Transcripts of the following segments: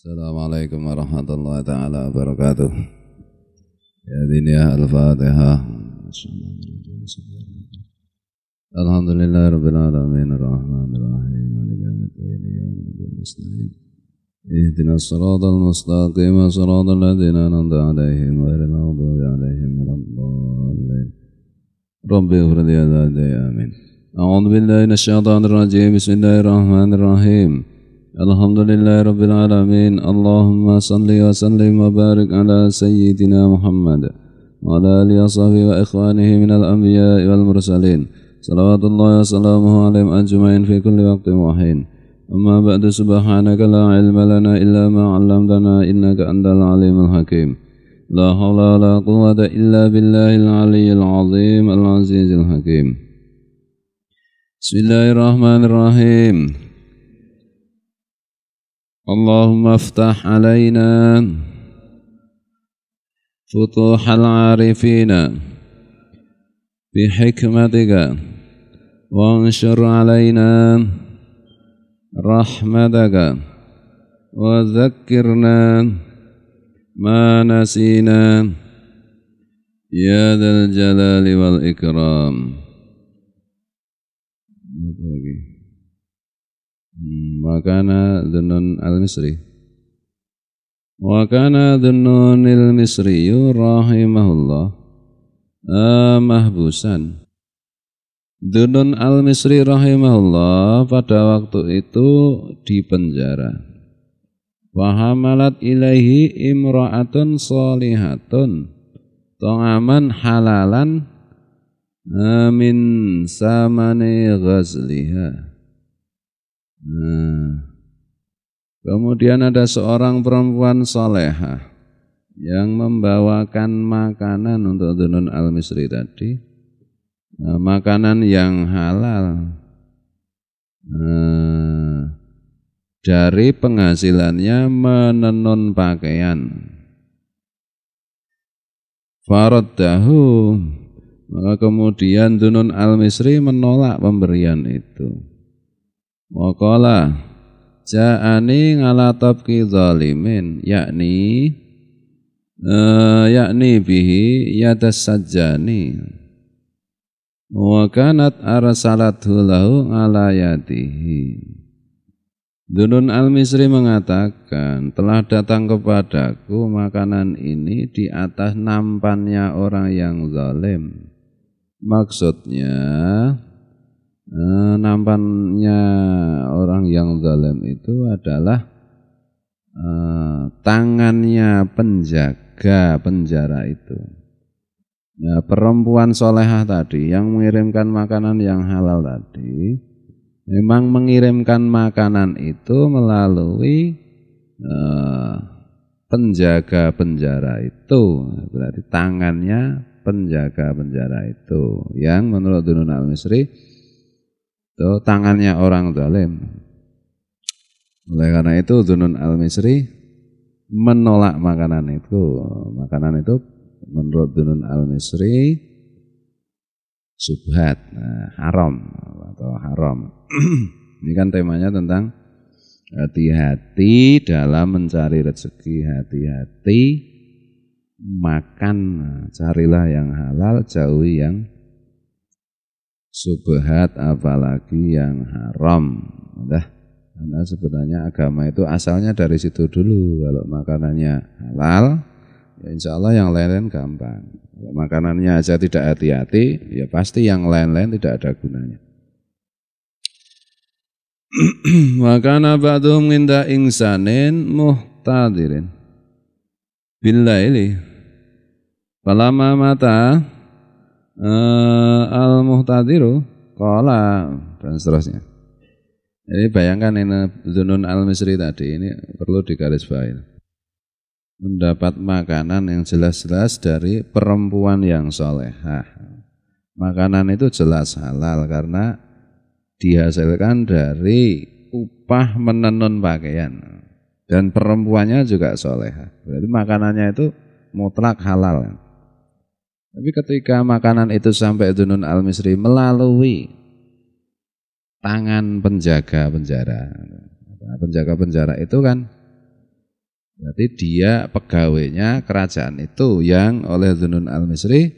Assalamualaikum warahmatullahi taala wabarakatuh. Ya diniyah al-Fatihah. Alhamdulillahi rabbil alamin arrahmanir rahim maliki yaumiddin iyyaka na'budu wa nasta'in ihdinas siratal mustaqim siratal ladzina an'amta 'alaihim ghairil maghdubi 'alaihim waladdallin. Rabbi ighfir li amin. A'udzu billahi minasyaitonir rajim. Bismillahirrahmanirrahim. Alhamdulillahi rabbil alamin. Allahumma salli wa sallim wa barik ala sayyidina Muhammad wa ala alihi wa sahbihi wa ikhwanihi minal anbiya'i wal mursalin. Salawatullahi wa salamuhu alaihim ajma'in fi kulli waqtin wa hin. Amma ba'du, subhanaka la ilma lana illa ma 'allamtana innaka antal alimul hakim. La haula wa la quwwata illa billahil aliyyil azim al azizil hakim. Bismillahirrahmanirrahim. Allahumma aftah alaina futuhal arifina bihikmatika wa anshur alaina rahmataka wa dhakkirna ma nasina ya dzal jalali wal ikram. Wakana Dhunnun al-Misri Wakana Dhunnunil Misriyu rahimahullah mahbusan. Dhunnun al-Misri rahimahullah pada waktu itu di penjara. Wahamalat ilaihi imra'atun sholihatun tong'aman halalan min samani ghazliha. Kemudian ada seorang perempuan salehah yang membawakan makanan untuk Dhunnun al-Misri tadi, makanan yang halal dari penghasilannya menenun pakaian. Faraddahu, maka kemudian Dhunnun al-Misri menolak pemberian itu. Waqala ja'ani ngala tabki zalimin, yakni bihi yadas sajjani wa kanat arsalathu lahu ala yadihi. Dhunnun al-Misri mengatakan, telah datang kepadaku makanan ini di atas nampannya orang yang zalim. Maksudnya nampannya orang yang zalim itu adalah tangannya penjaga penjara itu. Nah, perempuan solehah tadi yang mengirimkan makanan yang halal tadi memang mengirimkan makanan itu melalui penjaga penjara itu. Berarti tangannya penjaga penjara itu yang menurut Dhunnun al-Misri itu tangannya orang zalim. Oleh karena itu Dhunnun al-Misri menolak makanan itu. Makanan itu menurut Dhunnun al-Misri subhat, haram atau haram. Ini kan temanya tentang hati-hati dalam mencari rezeki, hati-hati makan, carilah yang halal, jauhi yang subhat, apalagi yang haram. Karena sebenarnya agama itu asalnya dari situ dulu. Kalau makanannya halal, ya insya Allah yang lain-lain gampang. Kalau makanannya aja tidak hati-hati, ya pasti yang lain-lain tidak ada gunanya. Makana ba'dhum inda insanin muhtadirin billaili falama mata al-muhtadiru qala, dan seterusnya. Jadi bayangkan ini Dhunnun al-Misri tadi ini perlu digarisbawahi. Mendapat makanan yang jelas-jelas dari perempuan yang solehah. Makanan itu jelas halal karena dihasilkan dari upah menenun pakaian. Dan perempuannya juga solehah. Berarti makanannya itu mutlak halal. Tapi ketika makanan itu sampai Dhunnun al-Misri melalui tangan penjaga penjara. Nah, penjaga penjara itu kan Berarti dia pegawainya kerajaan itu yang oleh Dzunun al-Misri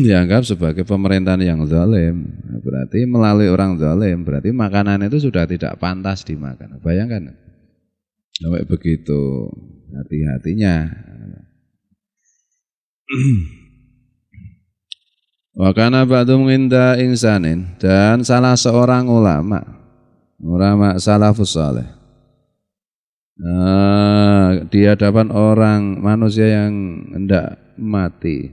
dianggap sebagai pemerintahan yang zalim. Berarti melalui orang zalim, berarti makanan itu sudah tidak pantas dimakan. Bayangkan, sampai begitu hati-hatinya. Wa kana ba'dhum inda insanin, dan salah seorang ulama salafus saleh di hadapan orang manusia yang hendak mati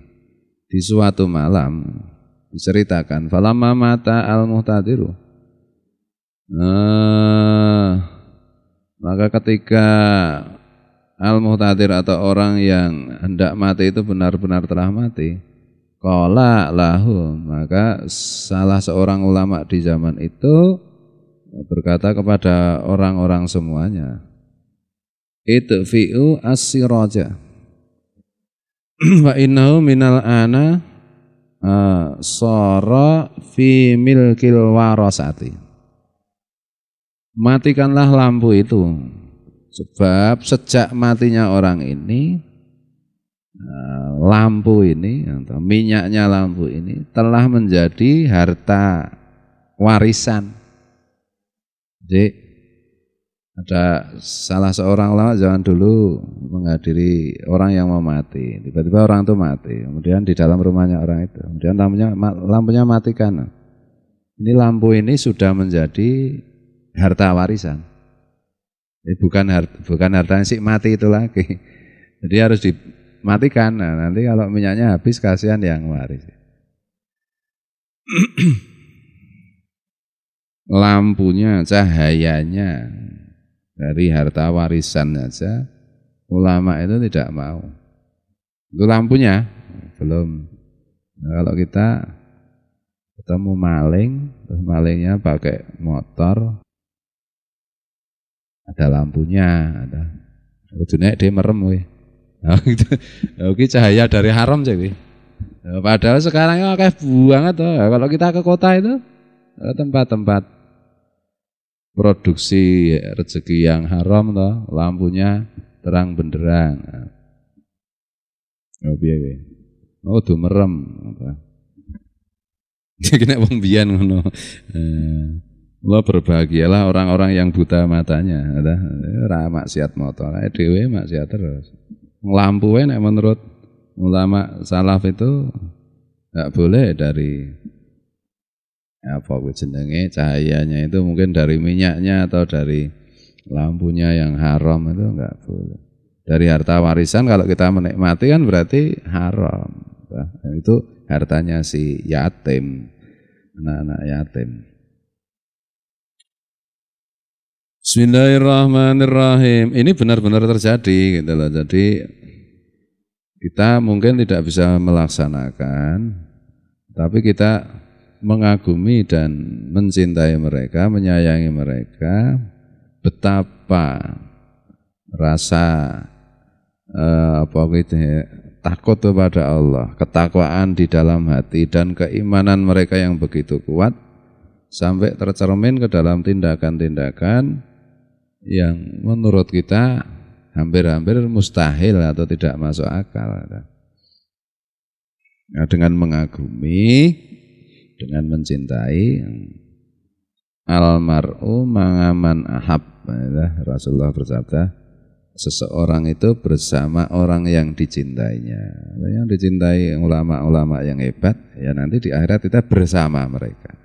di suatu malam diceritakan falamma mata al-muhtadiru, maka ketika al-muhtadir atau orang yang hendak mati itu benar-benar telah mati, qala lahu, maka salah seorang ulama di zaman itu berkata kepada orang-orang semuanya, itfi'u as-siraja wa innahu minal ana sara fi milkil warasati. Matikanlah lampu itu, sebab sejak matinya orang ini, lampu ini atau minyaknya lampu ini telah menjadi harta warisan. Jadi ada salah seorang ulama zaman dulu menghadiri orang yang mau mati. Tiba-tiba orang itu mati. Kemudian di dalam rumahnya orang itu, kemudian lampunya matikan. Ini lampu ini sudah menjadi harta warisan. Bukan harta si mati itu lagi. Jadi harus dimatikan. Nah, nanti kalau minyaknya habis kasihan yang waris. Lampunya, cahayanya dari harta warisan saja ulama itu tidak mau. Itu lampunya belum. Nah, kalau kita ketemu maling, terus malingnya pakai motor, ada lampunya, ada. Kudune dia merem we. Nah, gitu. Oke, cahaya dari haram jadi. Nah, padahal sekarang itu kayak banget tuh. Kalau kita ke kota itu tempat-tempat produksi rezeki yang haram toh, lampunya terang benderang. Oh piye kowe? Oh do merem apa. Kena wong biyen ngono. Allah berbahagialah orang-orang yang buta matanya, ora maksiat motor, dhewe maksiat terus. Lampu nek menurut ulama salaf itu enggak boleh dari apa jenenge cahayanya itu mungkin dari minyaknya atau dari lampunya yang haram itu enggak boleh. Dari harta warisan kalau kita menikmati kan berarti haram. Nah, itu hartanya si yatim, anak-anak yatim. Bismillahirrahmanirrahim. Ini benar-benar terjadi gitu loh. Jadi kita mungkin tidak bisa melaksanakan, tapi kita mengagumi dan mencintai mereka, menyayangi mereka, betapa rasa takut kepada Allah, ketakwaan di dalam hati dan keimanan mereka yang begitu kuat sampai tercermin ke dalam tindakan-tindakan yang menurut kita hampir-hampir mustahil atau tidak masuk akal. Nah, dengan mengagumi, dengan mencintai, almar'u mangaman ahab, Rasulullah bersabda, seseorang itu bersama orang yang dicintainya. Yang dicintai ulama-ulama yang hebat, ya nanti di akhirat kita bersama mereka.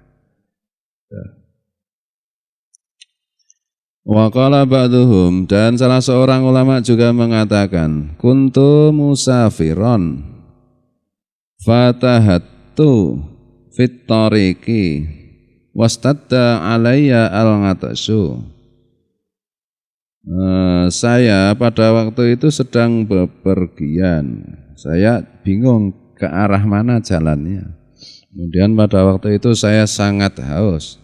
Wa qala ba'duhum, dan salah seorang ulama juga mengatakan, kuntu musafiron fatahattu fit tariqi wastadda alayya al-ngatasyu. Saya pada waktu itu sedang bepergian. Saya bingung ke arah mana jalannya. Kemudian pada waktu itu saya sangat haus.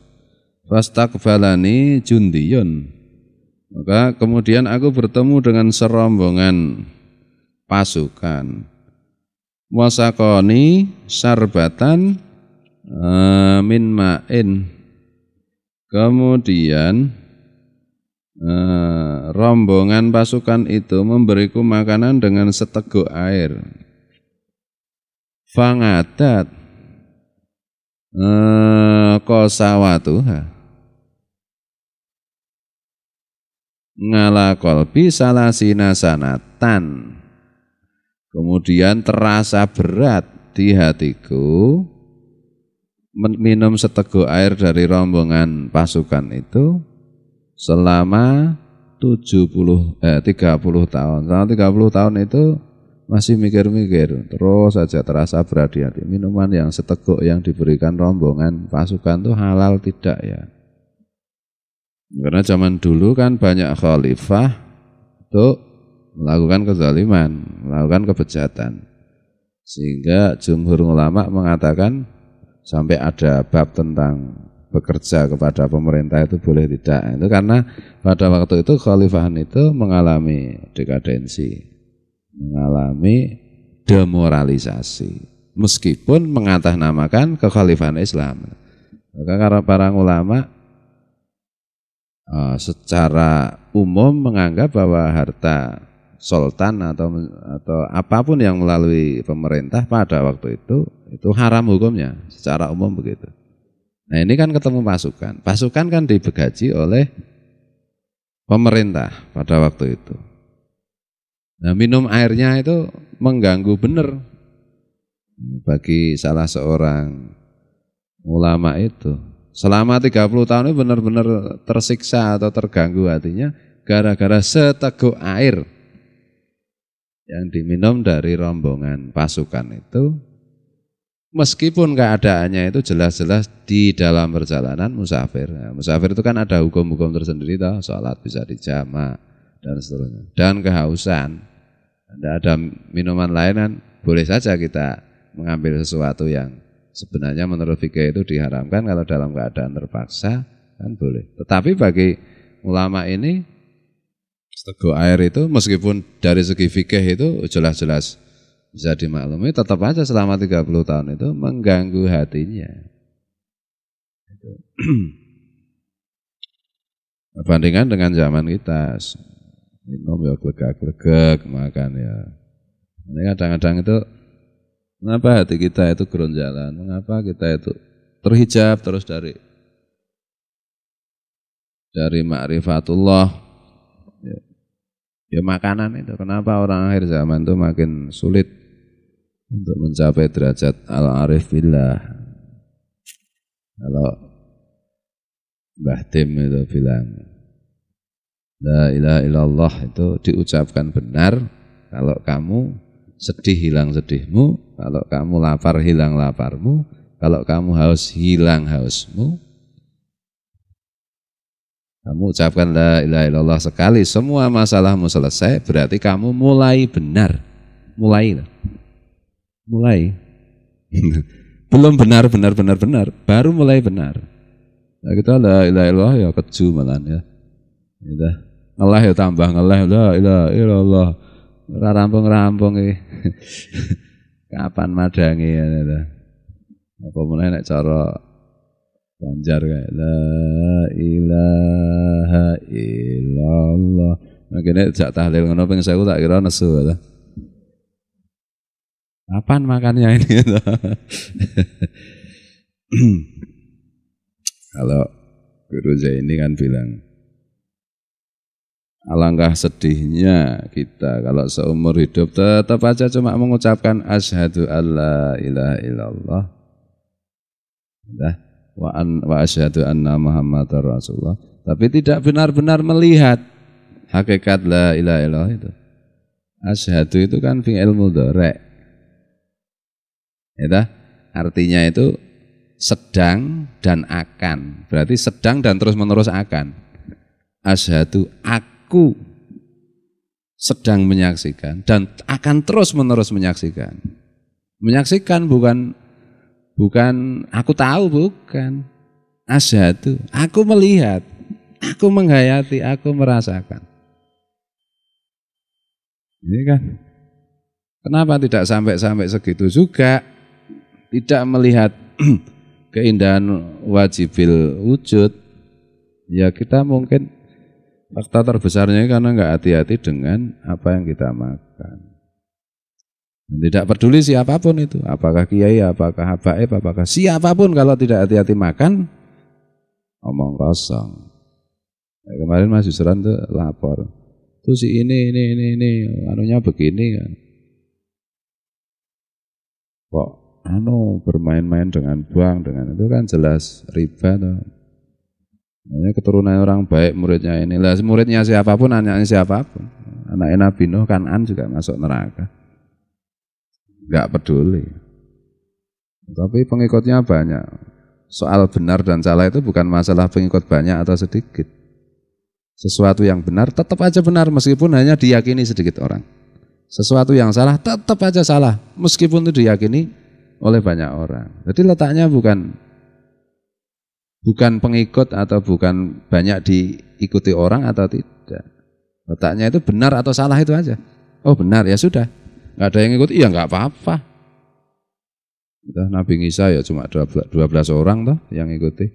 Fastaqbalani jundiyun. Maka kemudian aku bertemu dengan serombongan pasukan. Wasaqani sarbatan min ma'in. Kemudian rombongan pasukan itu memberiku makanan dengan seteguk air. Fangadat kosawatuha ngala kolbi salasina sanatan. Kemudian terasa berat di hatiku minum seteguk air dari rombongan pasukan itu selama 30 tahun. Selama 30 tahun itu masih mikir-mikir, terus saja terasa berat di hati. Minuman yang seteguk yang diberikan rombongan pasukan itu halal tidak ya? Karena zaman dulu kan banyak khalifah untuk melakukan kezaliman, melakukan kebejatan. Sehingga jumhur ulama mengatakan sampai ada bab tentang bekerja kepada pemerintah itu boleh tidak. Itu karena pada waktu itu khalifahan itu mengalami dekadensi, mengalami demoralisasi. Meskipun mengatasnamakan kekhalifahan Islam. Maka karena para ulama secara umum menganggap bahwa harta sultan atau apapun yang melalui pemerintah pada waktu itu haram hukumnya secara umum begitu. Nah ini kan ketemu pasukan. Pasukan kan dibegaji oleh pemerintah pada waktu itu. Nah minum airnya itu mengganggu benar bagi salah seorang ulama itu. Selama 30 tahun ini benar-benar tersiksa atau terganggu hatinya gara-gara seteguk air yang diminum dari rombongan pasukan itu. Meskipun keadaannya itu jelas-jelas di dalam perjalanan musafir. Nah, musafir itu kan ada hukum-hukum tersendiri, toh, sholat bisa dijamak dan seterusnya. Dan kehausan, ada minuman lain kan boleh saja kita mengambil sesuatu yang sebenarnya menurut fikih itu diharamkan kalau dalam keadaan terpaksa kan boleh. Tetapi bagi ulama ini seteguk air itu meskipun dari segi fikih itu jelas-jelas bisa dimaklumi, tetap aja selama 30 tahun itu mengganggu hatinya. Bandingkan dengan zaman kita minum ya glegak-glegak, makan ya. Ini kadang-kadang itu mengapa hati kita itu geronjalan? Mengapa kita itu terhijab terus dari ma'rifatullah? Ya makanan itu. Kenapa orang akhir zaman itu makin sulit untuk mencapai derajat al-arif billah? Kalau Mbah Tim itu bilang la ilaha illallah itu diucapkan benar kalau kamu sedih hilang sedihmu, kalau kamu lapar hilang laparmu, kalau kamu haus hilang hausmu. Kamu ucapkan la ilaha illallah sekali, semua masalahmu selesai, berarti kamu mulai benar. Mulai. Belum benar, baru mulai benar. Nah, kita la ilaha illallah ya keju malan ya. Allah ya tambah ngelah la ilaha illallah. Ora rampung-rampung iki. Kapan madange ya. Apa meneh nek cara Banjar kayak la ilaha illallah. Makanya jak tahlil ngono ping 1000 tak kira nesu ta. Kapan makannya ini? Kalau Guru Zaini kan bilang alangkah sedihnya kita kalau seumur hidup tetap aja cuma mengucapkan asyhadu alla ilaha illallah wa asyhadu anna muhammadar rasulullah, tapi tidak benar-benar melihat hakikat la ilaha illallah itu. Asyhadu itu kan fi'il mudhari'. Ya, artinya itu sedang dan akan. Berarti sedang dan terus-menerus akan. Asyhadu aku sedang menyaksikan dan akan terus-menerus menyaksikan. Menyaksikan bukan aku tahu, bukan. Asyhadu, aku melihat, aku menghayati, aku merasakan. Ini kan. Kenapa tidak sampai segitu juga? Tidak melihat keindahan wajibil wujud. Ya kita mungkin Fakta terbesarnya karena nggak hati-hati dengan apa yang kita makan. Tidak peduli siapapun itu, apakah kiai, apakah habaib, apakah siapapun, kalau tidak hati-hati makan, omong kosong. Nah, kemarin Mas Yusran tuh lapor, tuh si ini, anunya begini kan. Kok bermain-main dengan bank, dengan itu kan jelas riba tuh. Ini keturunan orang baik muridnya ini. Lah muridnya siapapun, anaknya siapapun. Anaknya Nabi Nuh, Kan'an juga masuk neraka. Enggak peduli. Tapi pengikutnya banyak. Soal benar dan salah itu bukan masalah pengikut banyak atau sedikit. Sesuatu yang benar tetap aja benar meskipun hanya diyakini sedikit orang. Sesuatu yang salah tetap aja salah meskipun itu diyakini oleh banyak orang. Jadi letaknya bukan pengikut atau bukan banyak diikuti orang atau tidak. Letaknya itu benar atau salah itu aja. Oh benar, ya sudah. Nggak ada yang ikut, iya nggak apa-apa. Nabi Isa ya cuma 12 orang toh yang ikuti.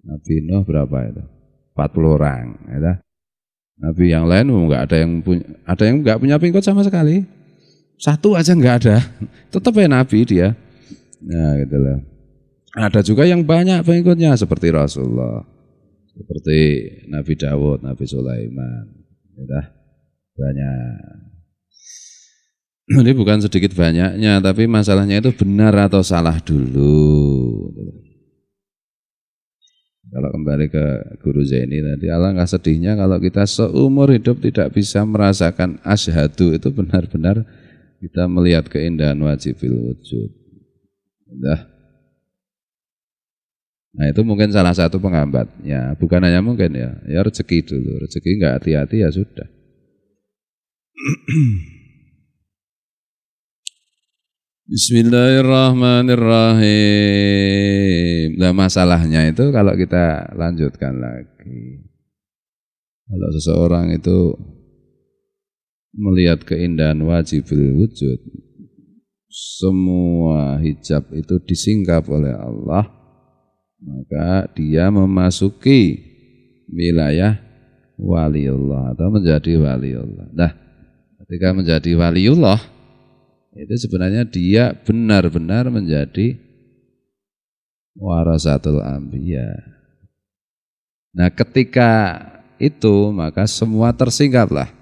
Nabi Nuh berapa itu? 40 orang. Ya. Nabi yang lain nggak ada yang nggak punya pengikut sama sekali. Satu aja nggak ada. Tetap ya Nabi dia. Nah gitulah. Ada juga yang banyak pengikutnya seperti Rasulullah, seperti Nabi Dawud, Nabi Sulaiman, ya, banyak. Ini bukan sedikit banyaknya, tapi masalahnya itu benar atau salah dulu. Kalau kembali ke Guru Zaini tadi, alangkah sedihnya kalau kita seumur hidup tidak bisa merasakan asyhadu itu benar-benar kita melihat keindahan wajibil wujud. Nah itu mungkin salah satu penghambatnya, bukan hanya mungkin ya rezeki dulu, rezeki nggak hati-hati ya sudah. Bismillahirrahmanirrahim. Nah masalahnya itu kalau kita lanjutkan lagi, kalau seseorang itu melihat keindahan wajibul wujud, semua hijab itu disingkap oleh Allah, maka dia memasuki wilayah waliullah atau menjadi waliullah. Nah, ketika menjadi waliullah itu sebenarnya dia benar-benar menjadi warasatul anbiya. Nah, ketika itu maka semua tersingkaplah.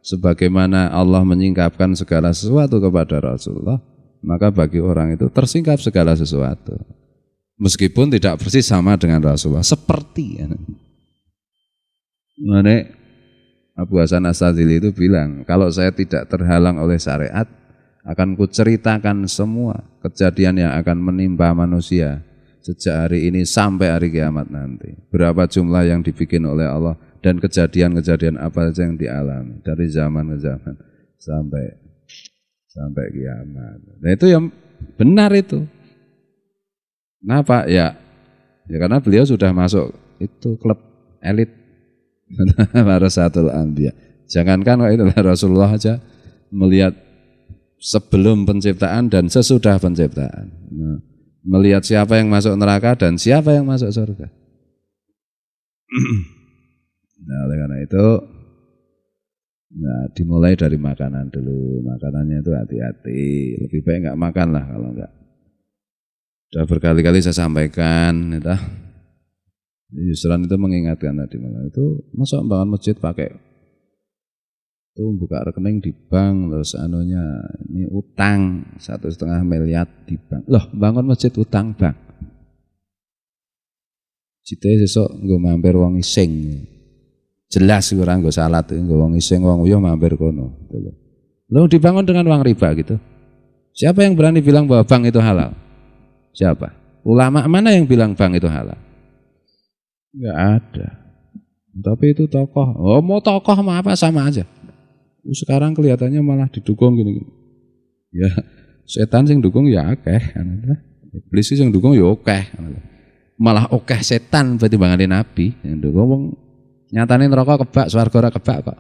Sebagaimana Allah menyingkapkan segala sesuatu kepada Rasulullah, maka bagi orang itu tersingkap segala sesuatu. Meskipun tidak persis sama dengan Rasulullah, seperti Abu Hasan As-Sadzili itu bilang, kalau saya tidak terhalang oleh syariat, akan kuceritakan semua kejadian yang akan menimpa manusia sejak hari ini sampai hari kiamat nanti. Berapa jumlah yang dibikin oleh Allah dan kejadian-kejadian apa saja yang dialami dari zaman ke zaman sampai kiamat. Nah itu yang benar itu. Kenapa? Ya karena beliau sudah masuk itu klub elit warasatul anbiya. Jangankan itu Rasulullah aja melihat sebelum penciptaan dan sesudah penciptaan. Nah, melihat siapa yang masuk neraka dan siapa yang masuk surga. Nah, oleh karena itu dimulai dari makanan dulu. Makanannya itu hati-hati. Lebih baik enggak makan lah kalau enggak. Sudah berkali-kali saya sampaikan, Yusran itu mengingatkan tadi malam itu, masa bangun masjid pakai itu buka rekening di bank, terus ini utang 1,5 miliar di bank. Loh, bangun masjid utang bank. Cite sesuk nggo mampir wong ising. Jelas ora nggo salat, nggo wong ising wong uyuh mampir kono. Loh, dibangun dengan uang riba gitu. Siapa yang berani bilang bahwa bank itu halal? Siapa? Ulama mana yang bilang bank itu halal? Enggak ada. Tapi itu tokoh. Oh, mau tokoh mau apa sama aja. Sekarang kelihatannya malah didukung gini. Ya, setan yang dukung ya akeh. Iblis yang dukung ya akeh. Malah akeh setan pertimbangane Nabi yang dukung nyatane neraka kebak, swarga ora kebak kok.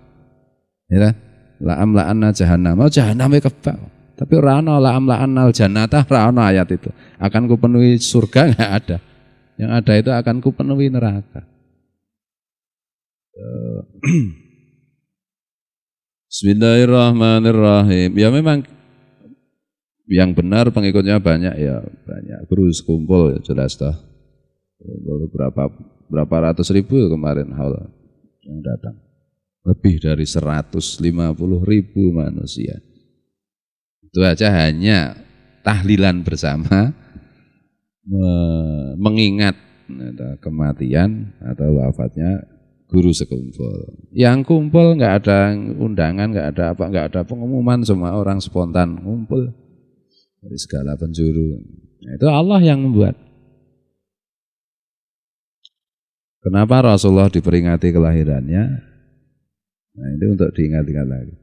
Ya, la'am la'anna jahannam. Oh, jahannam kebak. Tapi ora ana la'am la'annal jannata, ora ana ayat itu. Akan kupenuhi surga enggak ada. Yang ada itu akan kupenuhi neraka. Bismillahirrahmanirrahim. Ya memang yang benar pengikutnya banyak ya, banyak. Guru sekumpul ya jelas dah. Berapa ratus ribu kemarin haul yang datang. Lebih dari 150.000 manusia. Itu aja hanya tahlilan bersama mengingat kematian atau wafatnya guru sekumpul. Yang kumpul nggak ada undangan, nggak ada pengumuman, semua orang spontan ngumpul dari segala penjuru. Itu Allah yang membuat. Kenapa Rasulullah diperingati kelahirannya? Nah, ini untuk diingat-ingat lagi.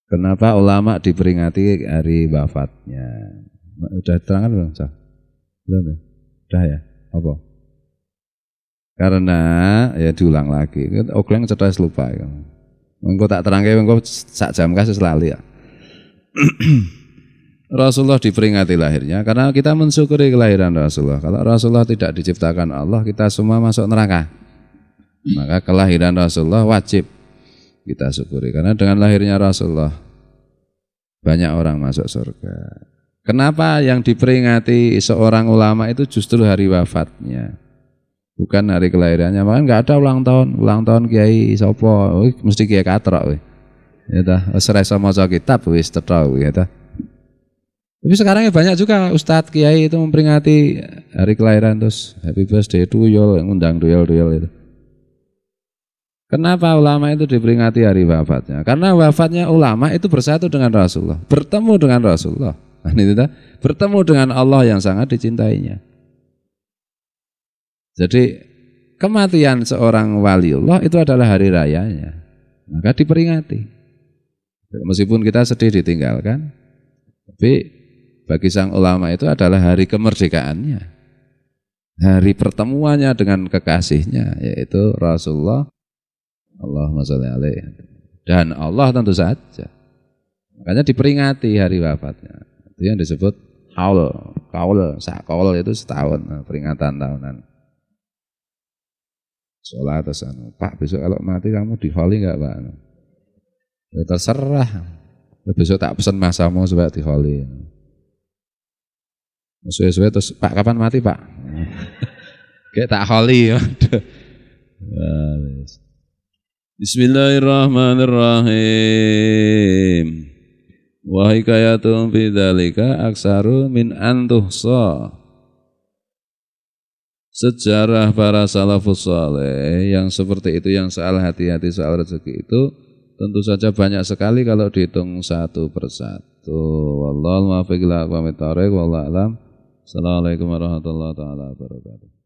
Kenapa ulama diperingati hari wafatnya? Udah terangkan belum? Belum ya? Udah ya? Apa? Karena ya diulang lagi. Okleng cerdas lupa. Engko tak terangke engko sak jam kasus lali ya. Rasulullah diperingati lahirnya karena kita mensyukuri kelahiran Rasulullah. Kalau Rasulullah tidak diciptakan Allah, kita semua masuk neraka. Maka kelahiran Rasulullah wajib kita syukuri karena dengan lahirnya Rasulullah banyak orang masuk surga. Kenapa yang diperingati seorang ulama itu justru hari wafatnya, bukan hari kelahirannya? Maka nggak ada ulang tahun Kiai Sopo, mesti Kiai Katrok, ya dah. Serasa maca kitab wis tetau, ya dah. Tapi sekarang ya banyak juga Ustadz Kiai itu memperingati hari kelahiran terus happy birthday tuyul, ngundang tuyul itu. Kenapa ulama itu diperingati hari wafatnya? Karena wafatnya ulama itu bersatu dengan Rasulullah, bertemu dengan Rasulullah. Bertemu dengan Allah yang sangat dicintainya. Jadi kematian seorang waliullah itu adalah hari rayanya, maka diperingati. Meskipun kita sedih ditinggalkan, tapi bagi sang ulama itu adalah hari kemerdekaannya, hari pertemuannya dengan kekasihnya, yaitu Rasulullah. Allahumma sholli alaihi. Dan Allah tentu saja. Makanya diperingati hari wafatnya. Itu yang disebut haul, kaul itu setahun, peringatan tahunan. Sholat terus Pak besok kalau mati kamu diholi enggak Pak? Ya terserah. Besok tak pesan masamu supaya diholi. Suwe-suwe terus Pak kapan mati Pak? Kayak tak holi. Bismillahirrahmanirrahim. Wa hikayatun fi dzalika aksaru min antuhsa. Sejarah para salafus saleh yang seperti itu, yang soal hati-hati soal rezeki itu tentu saja banyak sekali kalau dihitung satu persatu. Wallahu muwaffiq ila aqwamit thoriq wallahu alam. Assalamualaikum warahmatullahi wabarakatuh.